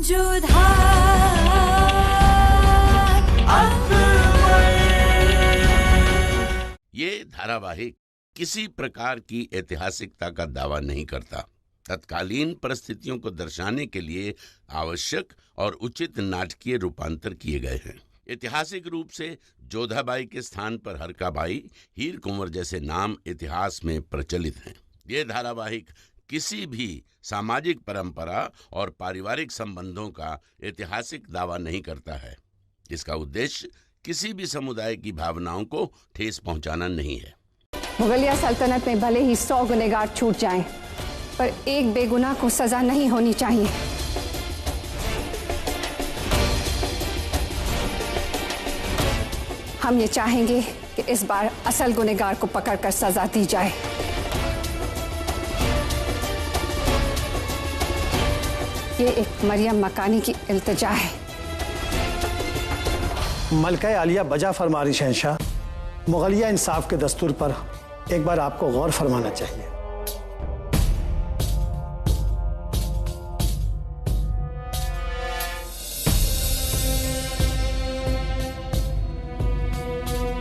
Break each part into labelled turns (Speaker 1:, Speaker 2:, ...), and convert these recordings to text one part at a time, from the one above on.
Speaker 1: जोधा
Speaker 2: ये धारावाहिक किसी प्रकार की ऐतिहासिकता का दावा नहीं करता। तत्कालीन परिस्थितियों को दर्शाने के लिए आवश्यक और उचित नाटकीय रूपांतर किए गए हैं। ऐतिहासिक रूप से जोधाबाई के स्थान पर हरकाबाई, हीर कुंवर जैसे नाम इतिहास में प्रचलित हैं। ये धारावाहिक किसी भी सामाजिक परंपरा और पारिवारिक संबंधों का ऐतिहासिक दावा नहीं करता है। इसका उद्देश्य किसी भी समुदाय की भावनाओं को ठेस पहुंचाना नहीं है।
Speaker 3: मुगलिया सल्तनत में भले ही 100 गुनहगार छूट जाएं, पर एक बेगुनाह को सजा नहीं होनी चाहिए। हम ये चाहेंगे कि इस बार असल गुनहगार को पकड़कर सजा दी जाए। ये एक मरियम मकानी की इल्तिजा है।
Speaker 4: मलका आलिया बजा फरमा रही शहंशाह, मुगलिया इंसाफ के दस्तूर पर एक बार आपको गौर फरमाना चाहिए।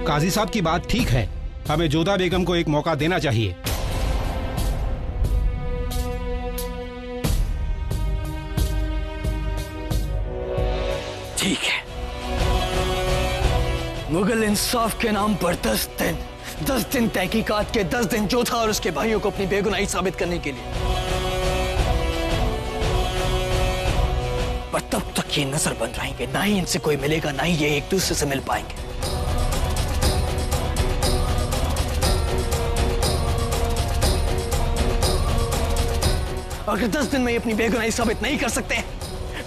Speaker 5: काजी साहब की बात ठीक है, हमें जोधा बेगम को एक मौका देना चाहिए।
Speaker 6: ठीक है, मुगल इंसाफ के नाम पर 10 दिन तहकीकात के, 10 दिन जोधा और उसके भाइयों को अपनी बेगुनाही साबित करने के लिए। पर तब तक ये नजर बंद रहेंगे, ना ही इनसे कोई मिलेगा, ना ही ये एक दूसरे से मिल पाएंगे। अगर 10 दिन में ये अपनी बेगुनाही साबित नहीं कर सकते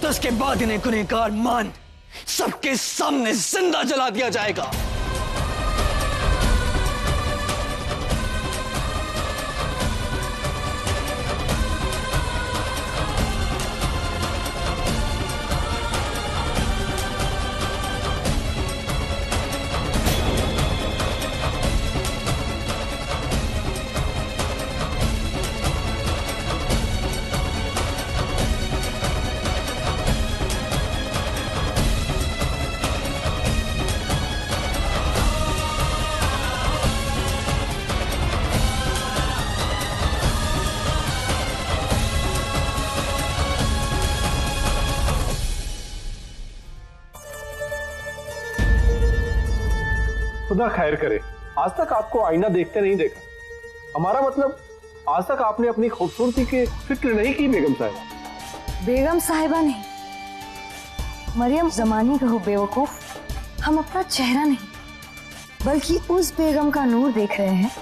Speaker 6: तो उसके बाद इन्हें गुनहगार मान सबके सामने जिंदा जला दिया जाएगा।
Speaker 7: खुदा खैर करे, आज तक आपको आईना देखते नहीं देखा। हमारा मतलब आज तक आपने अपनी खूबसूरती की फिक्र नहीं की बेगम साहिबा।
Speaker 8: बेगम साहिबा नहीं, मरियम जमानी कहो बेवकूफ। हम अपना चेहरा नहीं बल्कि उस बेगम का नूर देख रहे हैं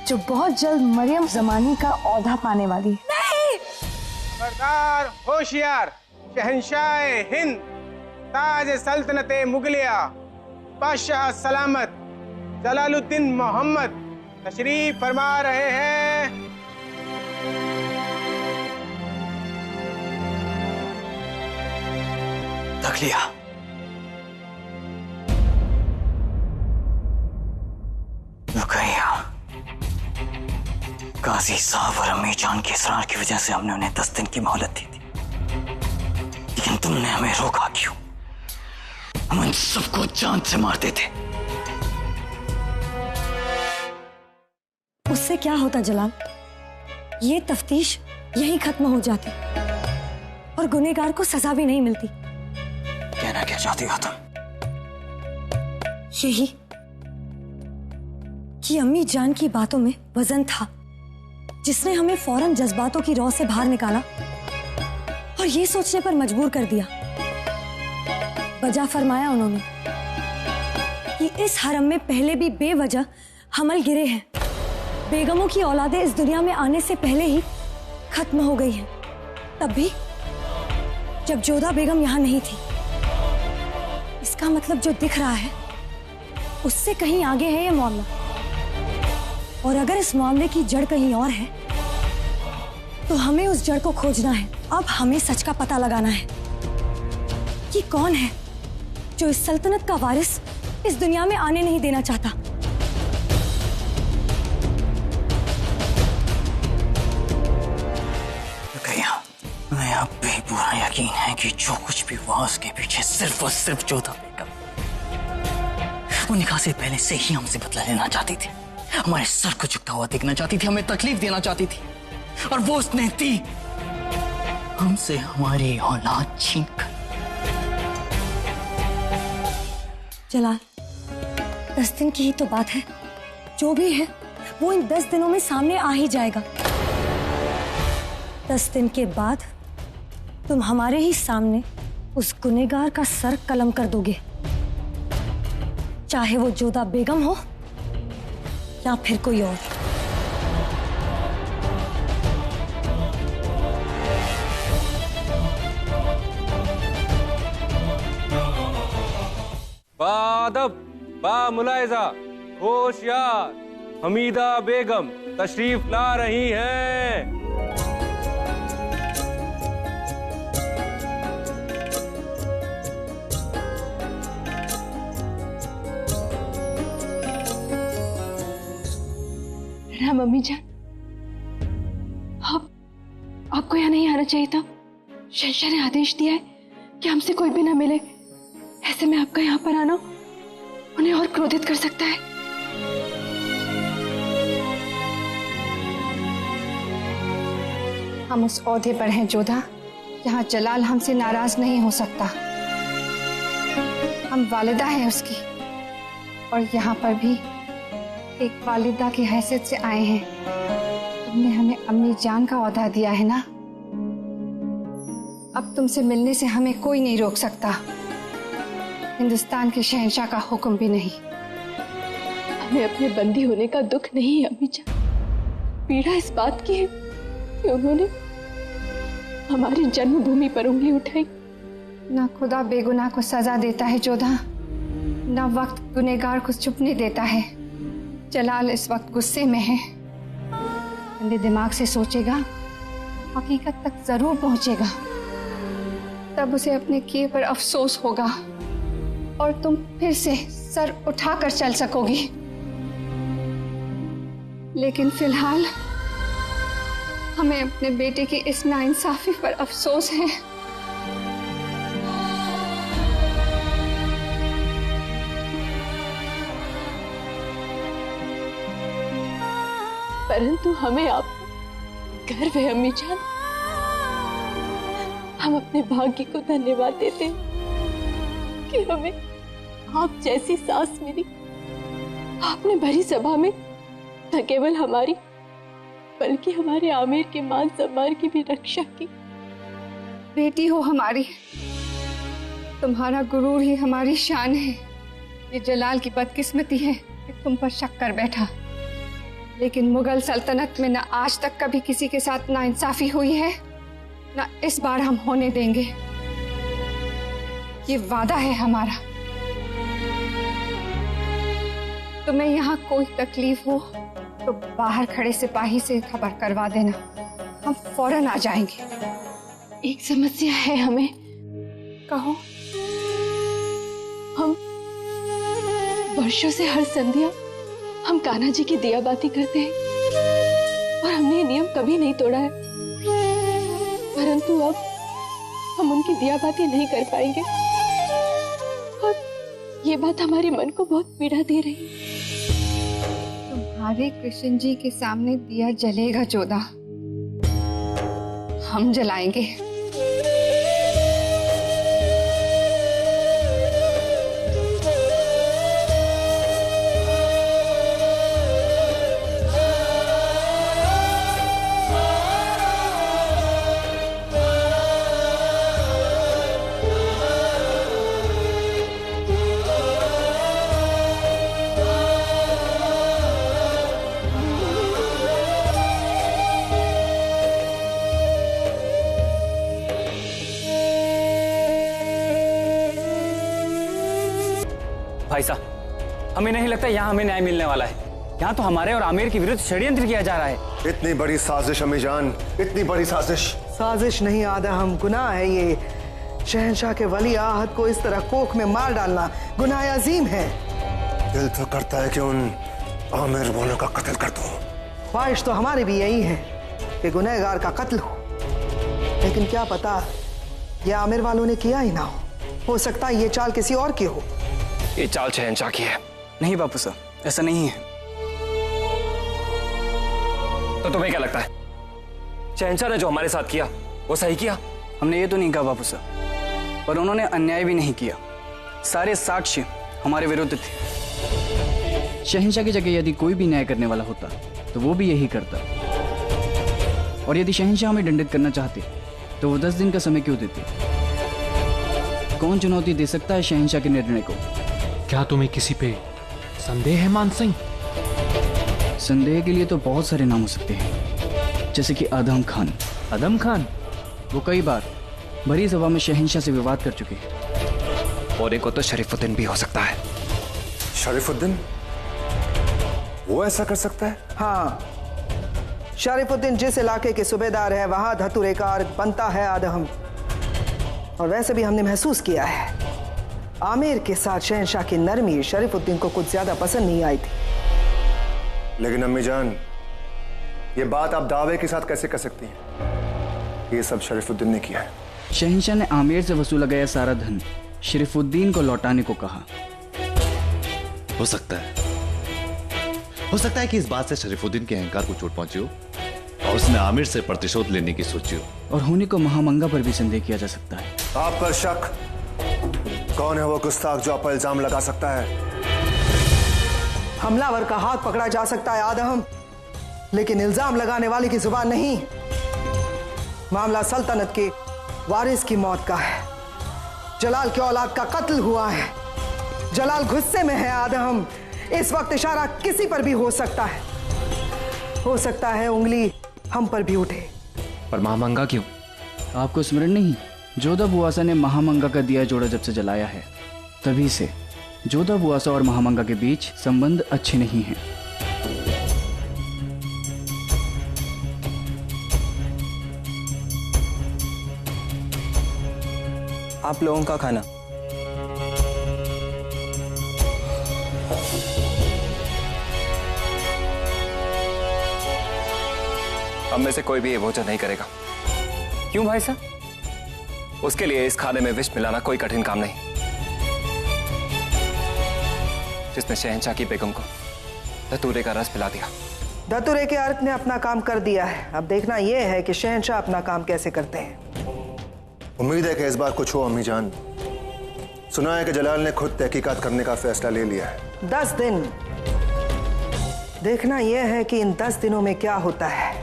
Speaker 8: जो बहुत जल्द मरियम जमानी का औहदा पाने वाली है।
Speaker 9: नहीं! खबरदार, होशियार, शहंशाह हिंद, ताज सल्तनत मुगलिया, बादशाह सलामत जलालुद्दीन मोहम्मद तशरीफ फरमा रहे हैं।
Speaker 6: रख लिया। रुकैया, काजी साहब और अम्मी जान के इसरार की वजह से हमने उन्हें 10 दिन की मोहलत दी थी, लेकिन तुमने हमें रोका क्यों? हम इन सबको जान से मारते थे।
Speaker 8: उससे क्या होता जलाल, ये तफ्तीश यहीं खत्म हो जाती और गुनहगार को सजा भी नहीं मिलती।
Speaker 6: कहना क्या चाहती हो तुम?
Speaker 8: यही कि अम्मी जान की बातों में वजन था जिसने हमें फौरन जज्बातों की रौ से बाहर निकाला और ये सोचने पर मजबूर कर दिया। बजा फरमाया उन्होंने कि इस हरम में पहले भी बेवजह हमल गिरे हैं। बेगमों की औलादें इस दुनिया में आने से पहले ही खत्म हो गई हैं, तब भी जब जोधा बेगम यहां नहीं थी। इसका मतलब जो दिख रहा है उससे कहीं आगे है ये मामला, और अगर इस मामले की जड़ कहीं और है तो हमें उस जड़ को खोजना है। अब हमें सच का पता लगाना है कि कौन है जो इस सल्तनत का वारिस इस दुनिया में आने नहीं देना चाहता।
Speaker 6: मैं अब भी पूरा यकीन है कि जो कुछ भी हुआ उसके पीछे सिर्फ और सिर्फ जोधा बेगम। वो निकाह से पहले से ही हमसे बदला लेना चाहती थी, हमारे सर को झुकता हुआ देखना चाहती थी, हमें तकलीफ देना चाहती थी, और वो उसने दी हमसे हमारी औलाद छीन कर।
Speaker 8: जलाल, 10 दिन की ही तो बात है, जो भी है वो इन 10 दिनों में सामने आ ही जाएगा। 10 दिन के बाद तुम हमारे ही सामने उस गुनहगार का सर कलम कर दोगे, चाहे वो जोधा बेगम हो या फिर कोई और।
Speaker 1: बादब, बा मुलायजा, होशियार, हमीदा बेगम तशरीफ ला रही हैं।
Speaker 10: मम्मी जान, आपको यहाँ नहीं आना चाहिए था। शहंशाह ने आदेश दिया है कि हमसे कोई भी ना मिले। ऐसे में आपका यहाँ पर आना उन्हें और क्रोधित कर सकता है।
Speaker 3: हम उस ओहदे पर हैं जोधा, यहाँ जलाल हमसे नाराज नहीं हो सकता। हम वालिदा हैं उसकी, और यहाँ पर भी एक वालिदा की हैसियत से आए हैं। तुमने हमें अम्मी जान का ओहदा दिया है ना, अब तुमसे मिलने से हमें कोई नहीं रोक सकता, हिंदुस्तान के शहंशाह का हुक्म भी नहीं।
Speaker 10: हमें अपने बंदी होने का दुख नहीं है अम्मी जान, पीड़ा इस बात की है कि उन्होंने हमारी जन्मभूमि पर उंगली उठाई।
Speaker 3: ना खुदा बेगुनाह को सजा देता है जोधा, ना वक्त गुनहगार को चुपने देता है। जलाल इस वक्त गुस्से में है, ठंडे दिमाग से सोचेगा, हकीकत तक जरूर पहुंचेगा, तब उसे अपने किए पर अफसोस होगा और तुम फिर से सर उठाकर चल सकोगी। लेकिन फिलहाल हमें अपने बेटे की इस नाइंसाफी पर अफसोस है।
Speaker 10: परंतु हमें आप गर्व है अम्मी जान। हम अपने भाग्य को धन्यवाद देते हैं कि हमें आप जैसी सास मिली। आपने भरी सभा में न केवल हमारी बल्कि हमारे आमिर के मान सम्मान की भी रक्षा की।
Speaker 3: बेटी हो हमारी, तुम्हारा गुरूर ही हमारी शान है। ये जलाल की बदकिस्मती है कि तुम पर शक कर बैठा, लेकिन मुगल सल्तनत में न आज तक कभी किसी के साथ नाइंसाफी हुई है, न इस बार हम होने देंगे। ये वादा है हमारा। तुम्हें यहाँ कोई तकलीफ हो तो बाहर खड़े सिपाही से खबर करवा देना, हम फौरन आ जाएंगे।
Speaker 10: एक समस्या है हमें।
Speaker 3: कहो।
Speaker 10: हम वर्षों से हर संध्या हम कान्हा जी की दियाबाती करते हैं और हमने ये नियम कभी नहीं तोड़ा है, परंतु अब हम उनकी दियाबाती नहीं कर पाएंगे और ये बात हमारे मन को बहुत पीड़ा दे रही है।
Speaker 3: तुम्हारे कृष्ण जी के सामने दिया जलेगा जोधा, हम जलाएंगे।
Speaker 11: भाई साहब, हमें नहीं लगता यहाँ हमें न्याय मिलने वाला है। यहाँ तो हमारे और आमिर के विरुद्ध षड्यंत्र किया जा रहा है।
Speaker 12: इतनी बड़ी साजिश अम्मी जान, इतनी बड़ी साजिश।
Speaker 13: साजिश नहीं आदा, हम गुनाह है ये। शहंशाह के वली आहद को इस तरह कोख में मार डालना गुनाह अजीम है।
Speaker 12: दिल तो करता है कि उन आमिर वालों का कत्ल कर दो।
Speaker 13: ख्वाहिश तो हमारी भी यही है कि गुनहगार का कत्ल हो, लेकिन क्या पता या आमिर वालों ने किया ही ना हो सकता है ये चाल किसी और की हो।
Speaker 11: ये चाल शहंशाह की है। नहीं बापू साहब, ऐसा नहीं है। तो तुम्हें क्या लगता है शहंशाह ने जो हमारे साथ किया वो सही किया? हमने ये तो नहीं कहा बापू साहब, पर उन्होंने अन्याय भी नहीं किया। सारे साक्ष्य हमारे विरुद्ध थे। शहंशाह की जगह यदि कोई भी न्याय करने वाला होता तो वो भी यही करता। और यदि शहंशाह हमें दंडित करना चाहते तो वो 10 दिन का समय क्यों देते? कौन चुनौती दे सकता है शहंशाह के निर्णय को?
Speaker 14: क्या तुम्हें किसी पे संदेह है मान सिंह?
Speaker 11: संदेह के लिए तो बहुत सारे नाम हो सकते हैं, जैसे कि आदम खान।
Speaker 14: आदम खान?
Speaker 11: वो कई बार बड़ी सभा में शहंशाह से विवाद कर चुके हैं।
Speaker 14: और एक को तो शरीफुद्दीन भी हो सकता है।
Speaker 12: शरीफुद्दीन? वो ऐसा कर सकता है?
Speaker 13: हाँ, शरीफुद्दीन जिस इलाके के सूबेदार है वहां धतूरे का अर्क बनता है आदम। और वैसे भी हमने महसूस किया है आमिर के साथ शहंशाह की नरमी शरीफुद्दीन को कुछ ज्यादा पसंद नहीं आई थी।
Speaker 12: लेकिन अम्मी जान, ये बात आप दावे के साथ कैसे कर सकती हैं? ये सब शरीफुद्दीन ने किया है।
Speaker 11: शहंशाह ने आमिर से वसूला गया सारा धन शरीफुद्दीन को लौटाने को कहा।
Speaker 15: हो सकता है कि इस बात से शरीफुद्दीन के अहंकार को चोट पहुंची हो और उसने आमिर से प्रतिशोध लेने की सोची हो।
Speaker 11: और होने को महामंगा पर भी संदेह किया जा सकता है।
Speaker 12: आप पर शक? कौन है वो गुस्ताख जो आप पर इल्जाम लगा सकता है?
Speaker 13: हमलावर का हाथ पकड़ा जा सकता है आदम, लेकिन इल्जाम लगाने वाले की जुबान नहीं। मामला सल्तनत के वारिस की मौत का है। जलाल के औलाद का कत्ल हुआ है। जलाल गुस्से में है आदम। इस वक्त इशारा किसी पर भी हो सकता है। हो सकता है उंगली हम पर भी उठे।
Speaker 11: पर महामंगा क्यों? आपको स्मरण नहीं, जोधा बुआसा ने महामंगा का दिया जोड़ा जब से जलाया है, तभी से जोधा बुआसा और महामंगा के बीच संबंध अच्छे नहीं हैं।
Speaker 6: आप लोगों का खाना।
Speaker 11: हम में से कोई भी ये भोजन नहीं करेगा। क्यों भाई साहब? उसके लिए इस खाने में विष मिलाना कोई कठिन काम नहीं, जिसने शहंशाह की बेगम को धतूरे का रस पिला दिया।
Speaker 13: धतूरे के अर्क ने अपना काम कर दिया है। अब देखना यह है कि शहंशाह अपना काम कैसे करते हैं।
Speaker 12: उम्मीद है कि इस बार कुछ हो अम्मी जान। सुना है कि जलाल ने खुद तहकीकात करने का फैसला ले लिया है।
Speaker 13: 10 दिन। देखना यह है कि इन 10 दिनों में क्या होता है।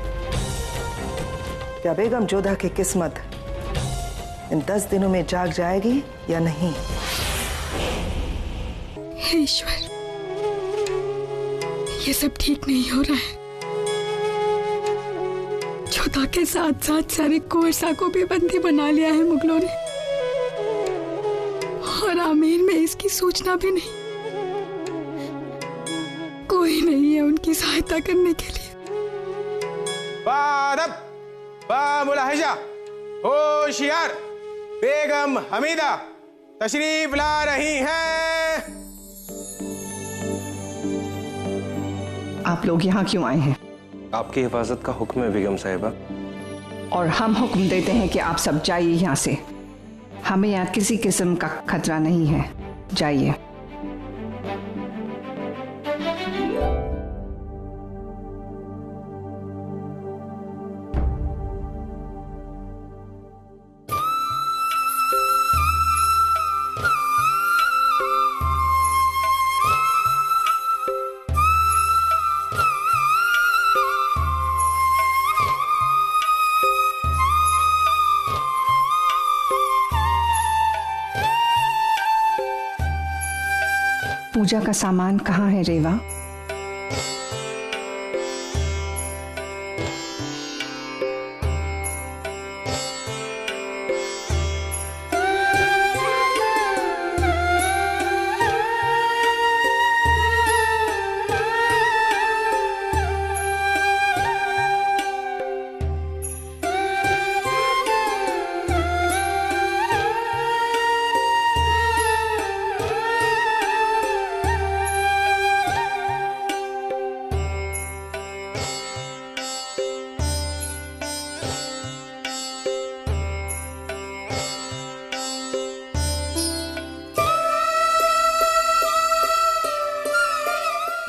Speaker 13: क्या बेगम जोधा की किस्मत इन 10 दिनों में जाग जाएगी या नहीं?
Speaker 10: हे ईश्वर, ये सब ठीक नहीं हो रहा है। जोधा के साथ साथ सारे कोरसा को भी बंदी बना लिया है मुगलों ने, और आमिर में इसकी सूचना भी नहीं। कोई नहीं है उनकी सहायता करने के लिए।
Speaker 9: बादब, बामुलाहिजा, होशियार, बेगम हमीदा तशरीफ ला रही हैं।
Speaker 16: आप लोग यहाँ क्यों आए हैं?
Speaker 1: आपकी हिफाजत का हुक्म है बेगम साहिबा।
Speaker 16: और हम हुक्म देते हैं कि आप सब जाइए यहाँ से। हमें यहाँ किसी किस्म का खतरा नहीं है, जाइए। पूजा का सामान कहाँ है रेवा?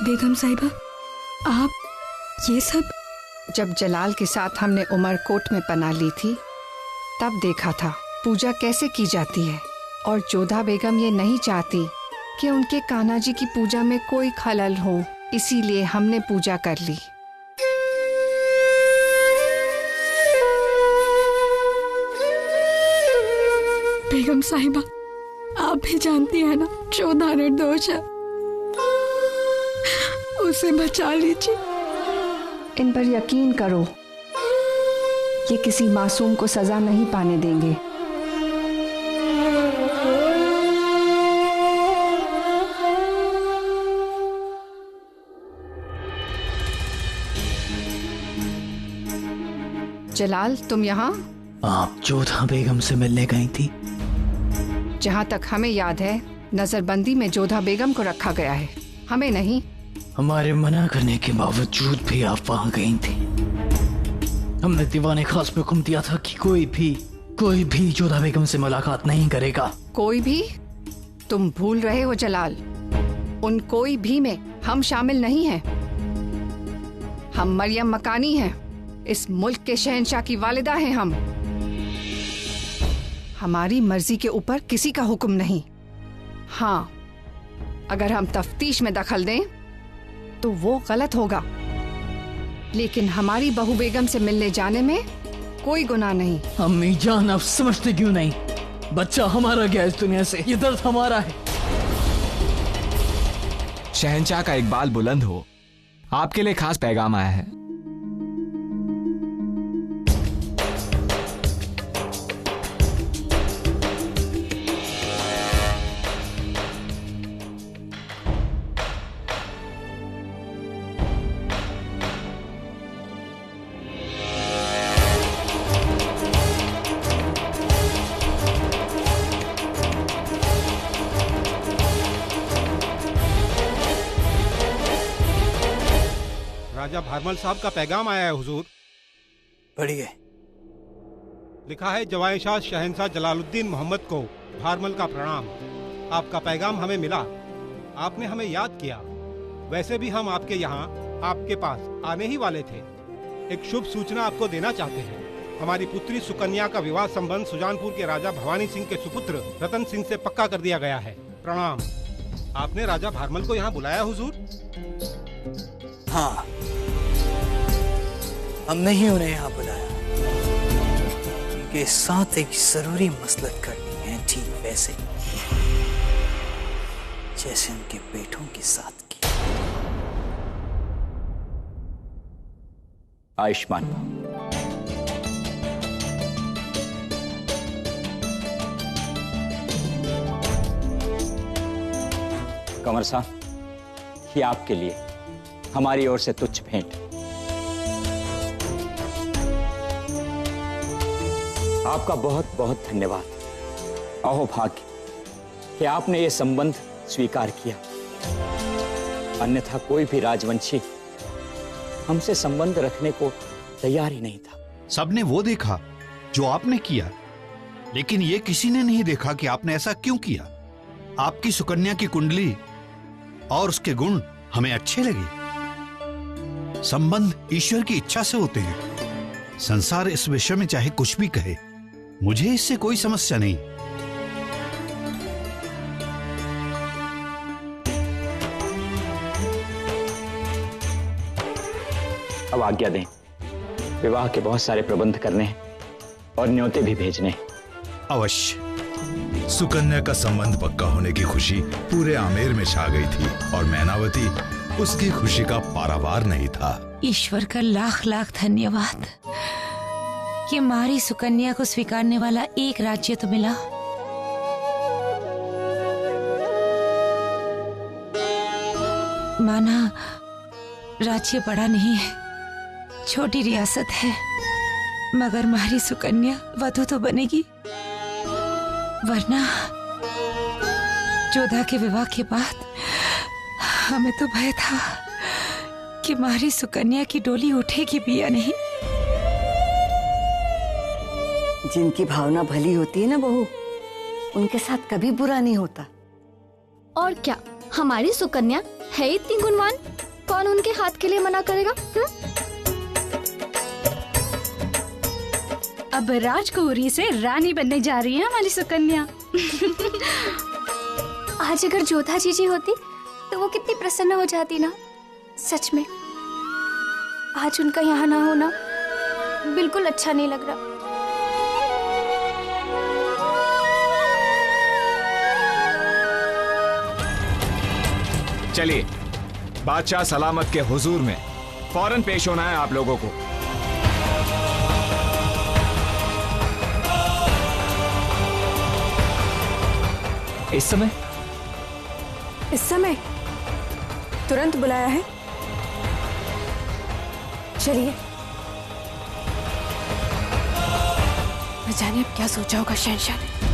Speaker 17: बेगम साहिबा, आप ये सब?
Speaker 16: जब जलाल के साथ हमने उमरकोट में पनाह ली थी तब देखा था पूजा कैसे की जाती है, और जोधा बेगम ये नहीं चाहती कि उनके कान्हा जी की पूजा में कोई खलल हो, इसीलिए हमने पूजा कर ली।
Speaker 17: बेगम साहिबा, आप भी जानती हैं ना जोधा निर्दोष है, उसे बचा लीजिए।
Speaker 16: इन पर यकीन करो, ये किसी मासूम को सजा नहीं पाने देंगे। जलाल, तुम यहाँ?
Speaker 6: आप जोधा बेगम से मिलने गई थी?
Speaker 16: जहाँ तक हमें याद है नजरबंदी में जोधा बेगम को रखा गया है, हमें नहीं।
Speaker 6: हमारे मना करने के बावजूद भी आप वहाँ गई थी। हमने दीवाने खास पे हुक्म दिया था कि कोई भी जोधा बेगम से मुलाकात नहीं करेगा।
Speaker 16: कोई भी? तुम भूल रहे हो जलाल, उन कोई भी में हम शामिल नहीं हैं। हम मरियम मकानी हैं, इस मुल्क के शहंशाह की वालिदा हैं हम। हमारी मर्जी के ऊपर किसी का हुक्म नहीं। हाँ, अगर हम तफ्तीश में दखल दें तो वो गलत होगा, लेकिन हमारी बहू बेगम से मिलने जाने में कोई गुनाह नहीं।
Speaker 6: अम्मी जान, आप समझते क्यों नहीं? बच्चा हमारा गया इस दुनिया से, ये दर्द हमारा है।
Speaker 14: शहंशाह का इकबाल बुलंद हो, आपके लिए खास पैगाम आया है।
Speaker 5: राजा भारमल साहब का पैगाम आया है हुजूर।
Speaker 6: पढ़िए।
Speaker 5: लिखा है, जवाईशाह शहंशाह जलालुद्दीन मोहम्मद को भारमल का प्रणाम। आपका पैगाम हमें मिला, आपने हमें याद किया। वैसे भी हम आपके यहाँ आपके पास आने ही वाले थे। एक शुभ सूचना आपको देना चाहते हैं। हमारी पुत्री सुकन्या का विवाह संबंध सुजानपुर के राजा भवानी सिंह के सुपुत्र रतन सिंह से पक्का कर दिया गया है। प्रणाम। आपने राजा भारमल को यहाँ बुलाया हुजूर?
Speaker 6: हाँ, हमने ही उन्हें यहाँ बुलाया। उनके साथ एक जरूरी मसलत करनी है, ठीक वैसे जैसे उनके बेटों के साथ की।
Speaker 18: आयुष्मान। कंवर साहब, ये आपके लिए हमारी ओर से तुच्छ भेंट। आपका बहुत बहुत धन्यवाद। अहो भाग्य कि आपने ये संबंध स्वीकार किया, अन्यथा कोई भी राजवंशी हमसे संबंध रखने को तैयार ही नहीं था।
Speaker 15: सबने वो देखा जो आपने किया, लेकिन ये किसी ने नहीं देखा कि आपने ऐसा क्यों किया। आपकी सुकन्या की कुंडली और उसके गुण हमें अच्छे लगे। संबंध ईश्वर की इच्छा से होते हैं। संसार इस विषय में चाहे कुछ भी कहे, मुझे इससे कोई समस्या नहीं।
Speaker 18: अब आज्ञा दें, विवाह के बहुत सारे प्रबंध करने हैं और न्योते भी भेजने।
Speaker 19: अवश्य। सुकन्या का संबंध पक्का होने की खुशी पूरे आमेर में छा गई थी और मैनावती उसकी खुशी का पारावार नहीं था।
Speaker 20: ईश्वर का लाख लाख धन्यवाद कि हमारी सुकन्या को स्वीकारने वाला एक राज्य तो मिला। माना राज्य बड़ा नहीं है, छोटी रियासत है, मगर हमारी सुकन्या वधू तो बनेगी। वरना जोधा के विवाह के बाद हमें तो भय था कि हमारी सुकन्या की डोली उठेगी भी या नहीं।
Speaker 8: जिनकी भावना भली होती है ना बहू, उनके साथ कभी बुरा नहीं होता।
Speaker 21: और क्या, हमारी सुकन्या है इतनी गुणवान, कौन उनके हाथ के लिए मना करेगा?
Speaker 17: अब राजकुमारी से रानी बनने जा रही है हमारी सुकन्या।
Speaker 21: आज अगर जोधा जीजी होती तो वो कितनी प्रसन्न हो जाती ना। सच में आज उनका यहाँ ना होना बिल्कुल अच्छा नहीं लग रहा।
Speaker 14: चलिए, बादशाह सलामत के हुजूर में फौरन पेश होना है आप लोगों को।
Speaker 8: इस समय तुरंत बुलाया है। चलिए।
Speaker 17: न जाने अब क्या सोचा होगा शहंशाह ने।